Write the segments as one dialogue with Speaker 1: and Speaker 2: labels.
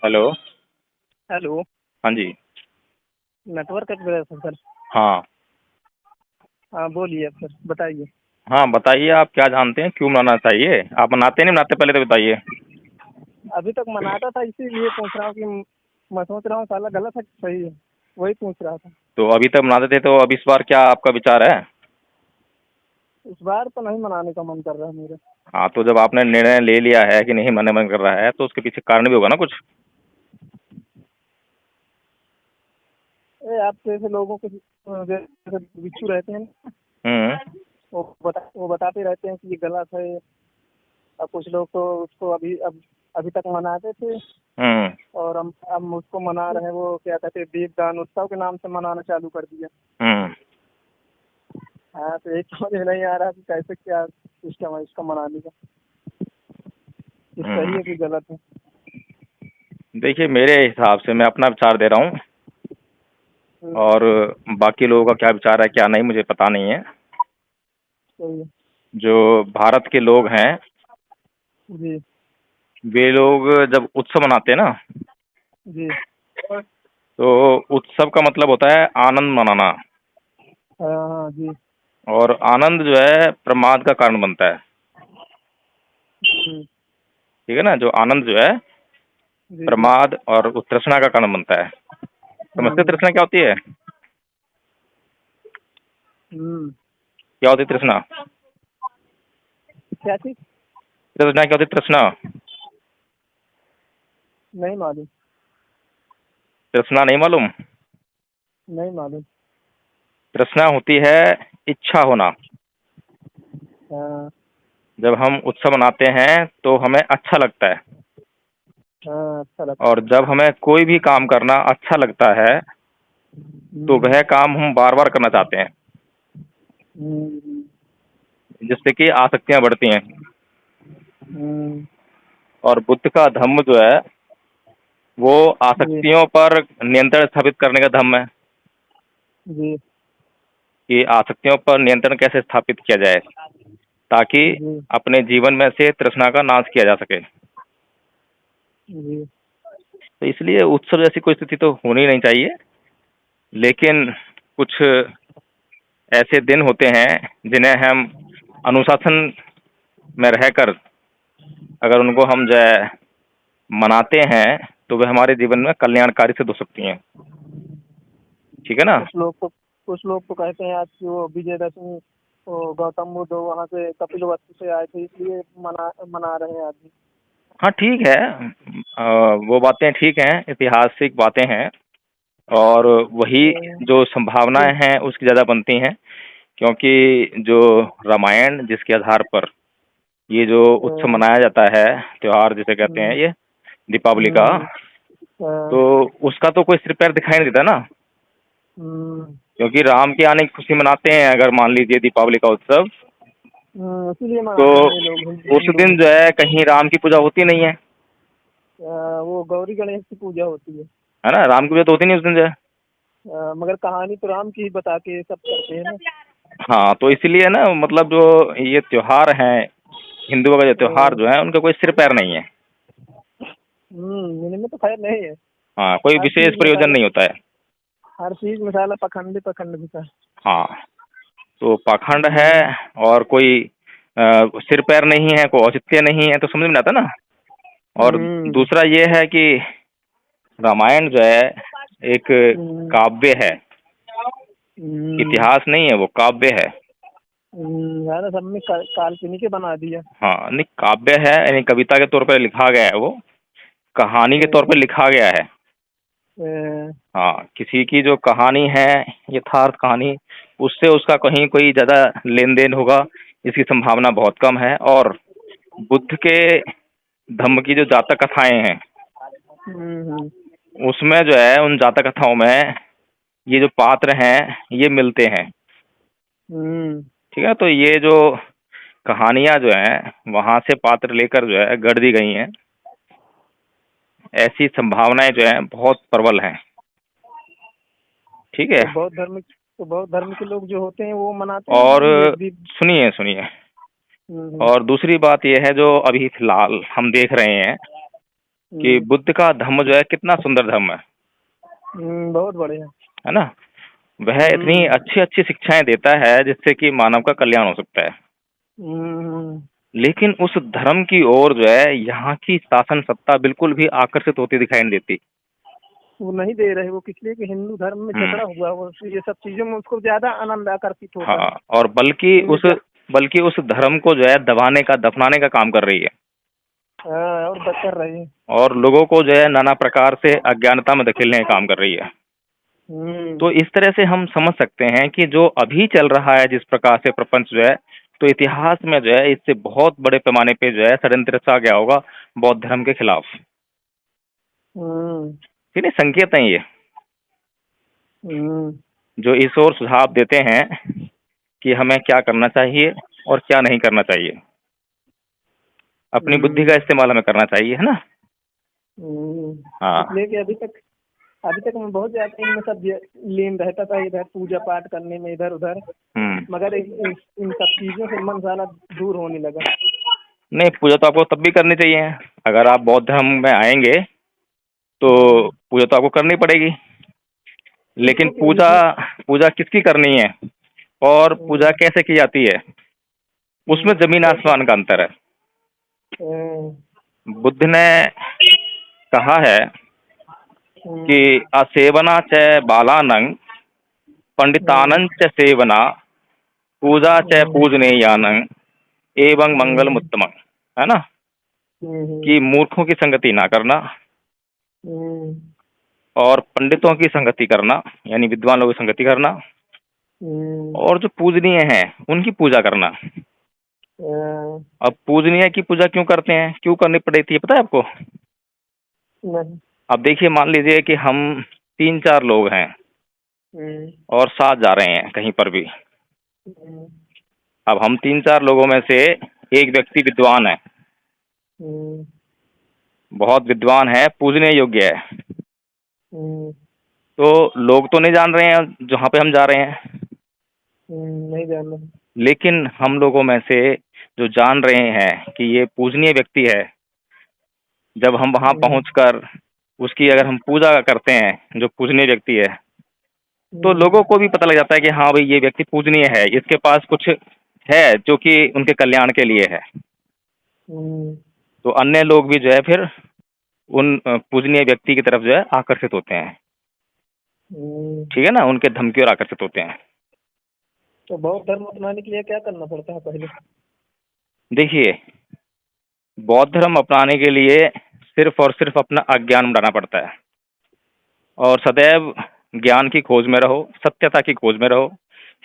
Speaker 1: Hello.
Speaker 2: Hello.
Speaker 1: हाँ जी।
Speaker 2: Network cut गया था सर।
Speaker 1: हाँ।
Speaker 2: हाँ बोलिए सर, बताइए।
Speaker 1: हाँ बताइए, आप क्या जानते हैं, क्यों मनाना चाहिए? आप मनाते नहीं मनाते, पहले तो बताइए।
Speaker 2: अभी तक मनाता था, इसीलिए पूछ रहा हूँ कि मैं सोच रहा हूँ साला गलत है कि सही है, वही पूछ रहा था।
Speaker 1: तो अभी तक मनाते थे, तो अब इस बार क्या आपका विचार है?
Speaker 2: इस बार तो नहीं मनाने का मन कर रहा है मेरा।
Speaker 1: हाँ, तो जब आपने निर्णय ले लिया है कि नहीं मनाने मन कर रहा है, तो उसके पीछे कारण भी होगा ना कुछ।
Speaker 2: आप जैसे लोगों के जैसे बिच्छू रहते हैं ना,
Speaker 1: हम्म।
Speaker 2: वो बताते रहते हैं कि ये गलत है। अब कुछ लोग तो उसको अभी तक मनाते थे,
Speaker 1: हम्म।
Speaker 2: और हम अब उसको मना रहे हैं। वो क्या कहते हैं, दीपदान उत्सव के नाम से मनाना चालू कर दिया।
Speaker 1: हम्म।
Speaker 2: हाँ, तो एक समझ में नहीं आ रहा कि कैसे क्या सिस्टम है इसका मनाने का, कि सही है कि गलत है।
Speaker 1: देखिए, मेरे हिसाब से मैं अपना विचार दे रहा हूँ,
Speaker 2: हम्म,
Speaker 1: और बाकी लोगों का क्या विचार है क्या नहीं मुझे पता नहीं है।
Speaker 2: सही है।
Speaker 1: जो भारत के लोग हैं,
Speaker 2: जी।
Speaker 1: वे लोग जब उत्सव मनाते हैं ना,
Speaker 2: जी।
Speaker 1: तो उत्सव का मतलब होता है आनंद मनाना।
Speaker 2: हाँ हाँ जी।
Speaker 1: और आनंद जो है प्रमाद का कारण बनता है।
Speaker 2: हम्म,
Speaker 1: ठीक है ना? जो आनंद जो है
Speaker 2: जी जी।
Speaker 1: प्रमाद और तृष्णा का कारण बनता है। समझते
Speaker 2: हम्म।
Speaker 1: तृष्णा क्या होती है?
Speaker 2: हम्म।
Speaker 1: क्या होती है तृष्णा?
Speaker 2: क्या चीज?
Speaker 1: तृष्णा क्या होती है? तृष्णा।
Speaker 2: नहीं मालूम।
Speaker 1: तृष्णा नहीं मालूम?
Speaker 2: नहीं मालूम।
Speaker 1: तृष्णा होती है इच्छा होना।
Speaker 2: हाँ
Speaker 1: जब हम उत्सव मनाते हैं तो हमें अच्छा लगता है,
Speaker 2: हाँ, अच्छा लगता
Speaker 1: और जब हमें कोई भी काम करना अच्छा लगता है
Speaker 2: है।
Speaker 1: तो वह काम हम बार बार करना चाहते हैं,
Speaker 2: हम्म,
Speaker 1: जिससे कि आसक्तियां बढ़ती हैं।
Speaker 2: हम्म,
Speaker 1: और बुद्ध का धम्म जो है वो
Speaker 2: जी
Speaker 1: आसक्तियों पर नियंत्रण स्थापित करने का धम्म है,
Speaker 2: जी
Speaker 1: कि आसक्तियों पर नियंत्रण कैसे स्थापित किया जाए ताकि
Speaker 2: जी
Speaker 1: अपने जीवन में से तृष्णा का नाश किया जा सके।
Speaker 2: जी।
Speaker 1: तो इसलिए उत्सव जैसी कोई स्थिति तो होनी नहीं चाहिए, लेकिन कुछ ऐसे दिन होते हैं जिन्हें हम अनुशासन में रहकर अगर उनको हम जो है मनाते हैं तो वे हमारे जीवन में कल्याणकारी सिद्ध हो सकती हैं। ठीक है ना?
Speaker 2: कुछ लोग तो कहते हैं आज की वो विजयदशमी, वो गौतम बुद्ध वहाँ से कपिलवस्तु से आए थे, इसलिए मना मना रहे हैं आदमी।
Speaker 1: हाँ ठीक है। वो बातें ठीक हैं, ऐतिहासिक बातें हैं, और वही जो संभावनाएं
Speaker 2: फिर
Speaker 1: हैं उसकी ज़्यादा बनती हैं, क्योंकि जो रामायण जिसके आधार पर ये जो उत्सव मनाया जाता है, त्योहार जिसे कहते हैं ये दीपावली का, तो उसका तो कोई सिर पैर दिखाई नहीं देता ना। क्योंकि राम के आने की खुशी मनाते हैं, अगर मान लीजिए दीपावली का उत्सव,
Speaker 2: इसीलिए
Speaker 1: तो
Speaker 2: मनाते हैं ये लोग,
Speaker 1: उस
Speaker 2: हिंदू
Speaker 1: दिन
Speaker 2: लोग।
Speaker 1: जो है कहीं राम की पूजा होती नहीं है।
Speaker 2: वो गौरी गणेश की पूजा होती है।
Speaker 1: है ना? राम की पूजा तो होती नहीं उस दिन जो है।
Speaker 2: मगर कहानी तो राम की ही बता के सब करते हैं ना।
Speaker 1: हाँ, तो इसीलिए ना, मतलब जो ये त्योहार हैं, हिंदुओं का जो त्योहार जो है उनका कोई सिर पैर नहीं है।
Speaker 2: इनमें तो खैर नहीं है।
Speaker 1: हाँ, कोई
Speaker 2: हर
Speaker 1: विशेष
Speaker 2: चीज में
Speaker 1: प्रयोजन
Speaker 2: साला
Speaker 1: नहीं होता है।
Speaker 2: हर चीज में साला पखंड पखंड भी था।
Speaker 1: हाँ, तो पाखंड है,
Speaker 2: हम्म,
Speaker 1: और कोई सिर पैर नहीं है, कोई औचित्य नहीं है, तो समझ में आता ना। और
Speaker 2: हम्म,
Speaker 1: दूसरा ये है कि रामायण जो है एक
Speaker 2: हम्म,
Speaker 1: काव्य है,
Speaker 2: हम्म,
Speaker 1: इतिहास नहीं है, वो काव्य है।
Speaker 2: है ना, सब में काल्पनिक ही बना दिया।
Speaker 1: हाँ, नहीं काव्य है, यानी कविता के तौर पर लिखा गया है, वो कहानी के तौर पर
Speaker 2: अ,
Speaker 1: लिखा गया है।
Speaker 2: अ,
Speaker 1: हाँ, किसी की जो कहानी है, यथार्थ कहानी, उससे उसका कहीं कोई ज़्यादा लेन देन होगा इसकी संभावना बहुत कम है। और बुद्ध के धम्म की जो जातक कथाएं हैं,
Speaker 2: हम्म,
Speaker 1: उसमें जो है उन जातक कथाओं में ये जो पात्र हैं ये मिलते हैं।
Speaker 2: हम्म,
Speaker 1: ठीक है? तो ये जो कहानियां जो हैं वहां से पात्र लेकर जो है गढ़ दी गई हैं, ऐसी संभावनाएं जो हैं बहुत प्रबल हैं। ठीक है?
Speaker 2: तो बौद्ध धर्म के लोग जो होते हैं वो मनाते हैं
Speaker 1: और
Speaker 2: ये दीप।
Speaker 1: सुनिए सुनिए,
Speaker 2: हम्म,
Speaker 1: और दूसरी बात यह है जो अभी फिलहाल हम देख रहे हैं कि बुद्ध का धम्म जो है कितना सुंदर धम्म
Speaker 2: बहुत बढ़िया।
Speaker 1: है ना। वह इतनी अच्छी अच्छी शिक्षाएं देता है जिससे कि मानव का कल्याण हो सकता है।
Speaker 2: हम्म,
Speaker 1: लेकिन उस धर्म की ओर जो है यहाँ की शासन सत्ता बिल्कुल भी आकर्षित होती दिखाई नहीं देती।
Speaker 2: वो नहीं दे रहे, वो किस लिए कि हिंदू धर्म में
Speaker 1: हम्म।
Speaker 2: जकड़ा हुआ, वो ये सब चीजों में उसको ज्यादा आनंद आकर्षित होता
Speaker 1: हाँ,
Speaker 2: है।
Speaker 1: और
Speaker 2: इनमें क्या।
Speaker 1: बल्कि उस धर्म को जो है दबाने का दफनाने का काम कर रही है
Speaker 2: हाँ, और बच कर रही है।
Speaker 1: और लोगों को जो है नाना प्रकार से अज्ञानता में धकेलने का काम कर रही है।
Speaker 2: हम्म,
Speaker 1: तो इस तरह से हम समझ सकते हैं कि जो अभी चल रहा है जिस प्रकार से प्रपंच जो है, तो इतिहास में जो है इससे बहुत बड़े पैमाने पे जो है षड्यंत्र रचा गया होगा बौद्ध धर्म के खिलाफ।
Speaker 2: हम्म,
Speaker 1: ठीक है, संकेत है ये
Speaker 2: हम्म,
Speaker 1: जो इस ओर सुझाव देते हैं कि हमें क्या करना चाहिए और क्या नहीं करना चाहिए। अपनी बुद्धि का
Speaker 2: हम्म,
Speaker 1: इस्तेमाल हमें करना चाहिए, है ना। हाँ।
Speaker 2: इसलिए कि अभी तक मैं बहुत ज्यादा इनमें सब लीन रहता था, इधर पूजा पाठ करने में, इधर उधर।
Speaker 1: हम्म।
Speaker 2: मगर इन सब चीजों से मन सारा दूर होने लगा।
Speaker 1: नहीं, पूजा तो आपको तब भी करनी चाहिए। अगर आप बौद्ध धर्म में आएंगे तो
Speaker 2: हम्म,
Speaker 1: पूजा तो आपको करनी पड़ेगी। लेकिन
Speaker 2: इसको कि
Speaker 1: पूजा
Speaker 2: इसमें।
Speaker 1: पूजा किसकी करनी है और पूजा
Speaker 2: हम्म,
Speaker 1: कैसे की जाती है, उसमें जमीन
Speaker 2: कैसे।
Speaker 1: आसमान का अंतर है।
Speaker 2: हम्म,
Speaker 1: बुद्ध ने कहा है कि
Speaker 2: हम्म,
Speaker 1: असेवना च बालानंग पंडितानंद च सेवना पूजा च
Speaker 2: हम्म,
Speaker 1: पूजनेयानंग एवं मंगलम
Speaker 2: हम्म,
Speaker 1: उत्तमं, है ना।
Speaker 2: हम्म,
Speaker 1: कि मूर्खों की संगति ना करना
Speaker 2: हम्म,
Speaker 1: और पंडितों की संगति करना, यानी विद्वान लोगों की संगति करना,
Speaker 2: हम्म,
Speaker 1: और जो पूजनीय हैं उनकी पूजा करना।
Speaker 2: हम्म,
Speaker 1: अब पूजनीय की पूजा क्यों करते हैं, क्यों करनी पड़ती है, पता है आपको।
Speaker 2: नहीं।
Speaker 1: अब देखिए, मान लीजिए कि हम 3-4 लोग हैं
Speaker 2: हम्म,
Speaker 1: और साथ जा रहे हैं कहीं पर भी।
Speaker 2: हम्म,
Speaker 1: अब हम 3-4 लोगों में से एक व्यक्ति विद्वान है,
Speaker 2: हम्म,
Speaker 1: बहुत विद्वान है, पूजनीय योग्य है।
Speaker 2: हम्म,
Speaker 1: तो लोग तो नहीं जान रहे हैं जहाँ पे हम जा रहे हैं,
Speaker 2: नहीं जानना।
Speaker 1: लेकिन हम लोगों में से जो जान रहे हैं कि ये पूजनीय व्यक्ति है, जब हम वहाँ
Speaker 2: हम्म,
Speaker 1: पहुंचकर उसकी अगर हम पूजा करते हैं, जो पूजनीय व्यक्ति है, तो
Speaker 2: हम्म,
Speaker 1: लोगों को भी पता लग जाता है कि हाँ भाई, ये व्यक्ति पूजनीय है, इसके पास कुछ है जो कि उनके कल्याण के लिए है।
Speaker 2: हम्म,
Speaker 1: तो अन्य लोग भी जो है फिर उन पूजनीय व्यक्ति की तरफ जो है आकर्षित होते हैं।
Speaker 2: हम्म।
Speaker 1: ठीक है ना, उनके धम की ओर आकर्षित होते हैं।
Speaker 2: तो बौद्ध धर्म अपनाने के लिए क्या करना पड़ता है पहले।
Speaker 1: देखिए, बौद्ध धर्म अपनाने के लिए सिर्फ और सिर्फ अपना अज्ञान मिटाना पड़ता है और सदैव ज्ञान की खोज में रहो, सत्यता की खोज में रहो।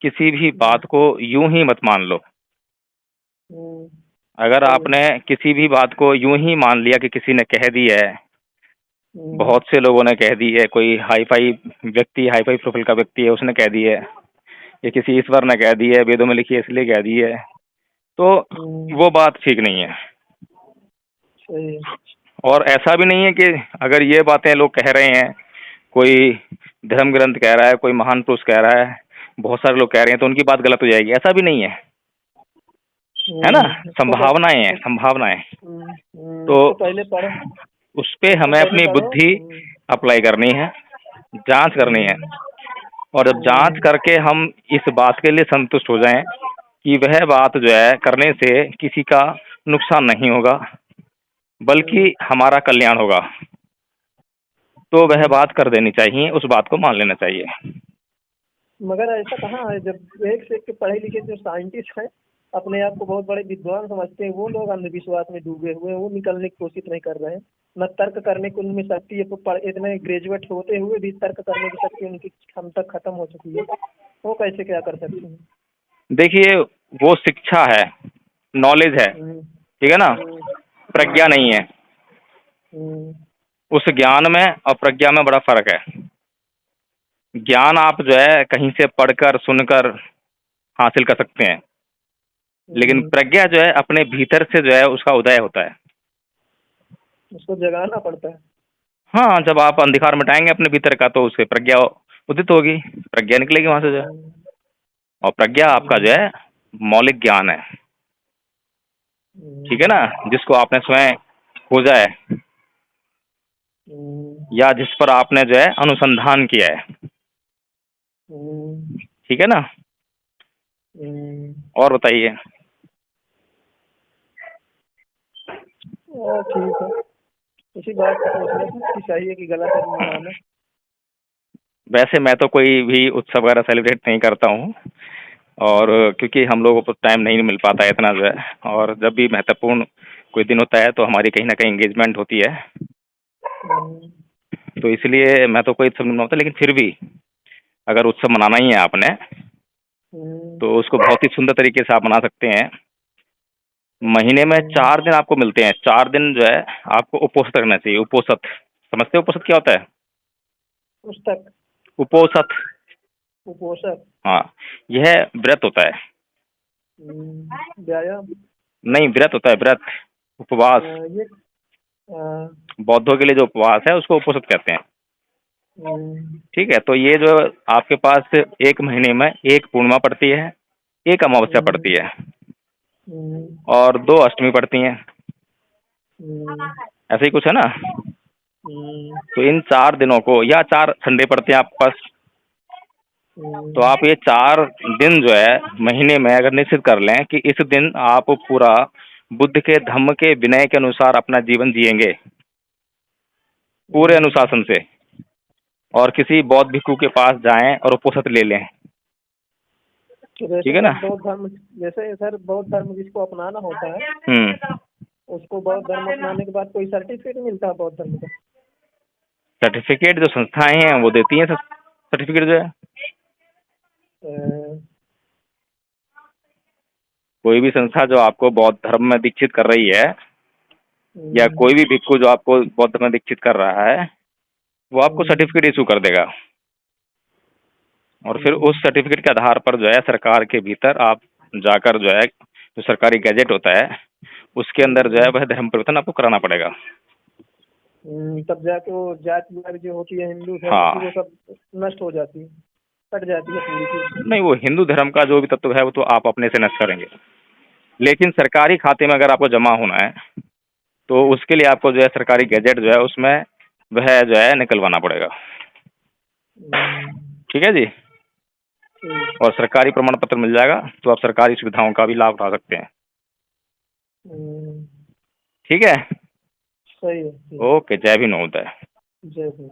Speaker 1: किसी भी
Speaker 2: हम्म,
Speaker 1: बात को यूं ही मत मान लो।
Speaker 2: हम्म,
Speaker 1: अगर
Speaker 2: सही है।
Speaker 1: आपने किसी भी बात को यूं ही मान लिया कि किसी ने कह दी है,
Speaker 2: हम्म,
Speaker 1: बहुत से लोगों ने कह दी है, कोई हाई फाई व्यक्ति, हाई फाई प्रोफाइल का व्यक्ति है, उसने कह दी है, या किसी ईश्वर ने कह दी है, वेदों में लिखी है इसलिए कह दी है, तो
Speaker 2: हम्म,
Speaker 1: वो बात ठीक नहीं है।
Speaker 2: सही है।
Speaker 1: और ऐसा भी नहीं है कि अगर ये बातें लोग कह रहे हैं, कोई धर्म ग्रंथ कह रहा है, कोई महान पुरुष कह रहा है, बहुत सारे लोग कह रहे हैं, तो उनकी बात गलत हो जाएगी, ऐसा भी नहीं है ना।
Speaker 2: उसको बस।
Speaker 1: संभावनाएं हैं, संभावनाएं। तो
Speaker 2: उसको पहले पढ़ो।
Speaker 1: उस पे
Speaker 2: उसको
Speaker 1: हमें
Speaker 2: पहले
Speaker 1: अपनी
Speaker 2: पढ़ो।
Speaker 1: बुद्धि अप्लाई करनी है, जांच करनी है।
Speaker 2: हम्म,
Speaker 1: और जब जांच
Speaker 2: हम्म,
Speaker 1: करके हम इस बात के लिए संतुष्ट हो जाएं कि वह बात जो है करने से किसी का नुकसान नहीं होगा बल्कि
Speaker 2: हम्म,
Speaker 1: हमारा कल्याण होगा, तो वह
Speaker 2: हम्म।
Speaker 1: बात कर देनी चाहिए, उस बात को मान लेना चाहिए।
Speaker 2: मगर ऐसा कहाँ है, जब एक से एक के पढ़े लिखे जो साइंटिस्ट हैं, अपने आप को बहुत बड़े विद्वान समझते हैं, वो लोग अंधविश्वास में डूबे हुए हैं, वो निकलने की कोशिश नहीं कर रहे हैं। न तर्क करने की उनमें शक्ति है, तो इतने ग्रेजुएट होते हुए भी तर्क करने की शक्ति उनकी क्षमता खत्म हो चुकी है। वो कैसे क्या कर सकते हैं।
Speaker 1: देखिए, वो शिक्षा है, नॉलेज है,
Speaker 2: हम्म,
Speaker 1: ठीक है ना,
Speaker 2: हम्म,
Speaker 1: प्रज्ञा
Speaker 2: हम्म,
Speaker 1: नहीं है।
Speaker 2: हम्म,
Speaker 1: उस ज्ञान में और प्रज्ञा में बड़ा फर्क है। ज्ञान आप जो है कहीं से पढ़कर सुनकर हासिल कर सकते हैं, लेकिन
Speaker 2: हम्म।
Speaker 1: प्रज्ञा जो है अपने भीतर से जो है उसका उदय होता है।
Speaker 2: उसको जगाना पड़ता है।
Speaker 1: हाँ, जब आप अंधकार मिटाएंगे अपने भीतर का तो उससे प्रज्ञा उदित होगी, प्रज्ञा निकलेगी वहां से जो है।
Speaker 2: हम्म,
Speaker 1: और प्रज्ञा आपका जो
Speaker 2: हम्म,
Speaker 1: है मौलिक ज्ञान है, ठीक है
Speaker 2: हम्म,
Speaker 1: ना, जिसको आपने स्वयं खोजा है। या जिस पर आपने जो है अनुसंधान किया है, ठीक है ना। और बताइए।
Speaker 2: ठीक है, इसी बात को पूछना था कि सही है कि गलत है मनाना।
Speaker 1: वैसे मैं तो कोई भी उत्सव वगैरह सेलिब्रेट नहीं करता हूँ, और क्योंकि हम लोगों को टाइम नहीं मिल पाता है इतना जो है, और जब भी महत्वपूर्ण कोई दिन होता है तो हमारी कहीं ना कहीं एंगेजमेंट होती है, तो इसलिए मैं तो कोई उत्सव नहीं मनाता। लेकिन फिर भी अगर उत्सव मनाना ही है आपने, तो उसको बहुत ही सुंदर तरीके से आप मना सकते हैं। महीने में 4 दिन आपको मिलते हैं, 4 दिन जो है आपको उपोषित रखना चाहिए। उपोषित समझते हो? उपोषित क्या होता है?
Speaker 2: पुस्तक।
Speaker 1: उपोषित,
Speaker 2: कुपोषक।
Speaker 1: हाँ, यह व्रत होता है।
Speaker 2: व्यायाम।
Speaker 1: नहीं, व्रत होता है, व्रत, उपवास।
Speaker 2: ये अ,
Speaker 1: बौद्धों के लिए जो उपवास है उसको उपोषित कहते हैं। ठीक है, तो ये जो आपके पास एक महीने में एक पूर्णिमा पड़ती है, एक अमावस्या पड़ती है, और 2 अष्टमी पड़ती हैं, ऐसे ही कुछ है ना। तो इन 4 दिनों को, या 4 संडे पड़ते हैं आपके पास, तो आप ये 4 दिन जो है महीने में अगर निश्चित कर लें कि इस दिन आप पूरा बुद्ध के धम्म के विनय के अनुसार अपना जीवन जिएंगे, पूरे अनुशासन से, और किसी बौद्ध भिक्षु के पास जाएं और उपोषित ले लें,
Speaker 2: तो जैसे
Speaker 1: ठीक है ना।
Speaker 2: सर बौद्ध धर्म, जैसे सर बौद्ध धर्म जिसको अपनाना होता है उसको बौद्ध धर्म अपनाने के बाद कोई सर्टिफिकेट मिलता है बौद्ध धर्म का?
Speaker 1: सर्टिफिकेट जो संस्थाएं हैं वो देती हैं सर्टिफिकेट जो है।
Speaker 2: अ,
Speaker 1: कोई भी संस्था जो आपको बौद्ध धर्म में दीक्षित कर रही है, या कोई भी भिक्षु जो आपको बौद्ध धर्म में दीक्षित कर रहा है, वो आपको सर्टिफिकेट इशू कर देगा, और फिर उस सर्टिफिकेट के आधार पर जो है सरकार के भीतर आप जाकर जो है, जो सरकारी गैजेट होता है उसके अंदर जो है वह धर्म परिवर्तन आपको कराना पड़ेगा।
Speaker 2: तब जाके वो जाति वाति जो होती है हिंदू धर्म
Speaker 1: हाँ,
Speaker 2: की वो सब नष्ट हो जाती है, कट जाती है पूरी की।
Speaker 1: नहीं, वो हिंदू धर्म का जो भी तत्व है वो तो आप अपने से नष्ट करेंगे, लेकिन सरकारी खाते में अगर आपको जमा होना है तो उसके लिए आपको जो है सरकारी गैजेट जो है उसमें वह जो है निकलवाना पड़ेगा। ठीक है जी। और सरकारी प्रमाण पत्र मिल जाएगा तो आप सरकारी सुविधाओं का भी लाभ उठा सकते हैं। ठीक है।
Speaker 2: सही है।
Speaker 1: ओके, जय भी नवोदय।
Speaker 2: जय भीम।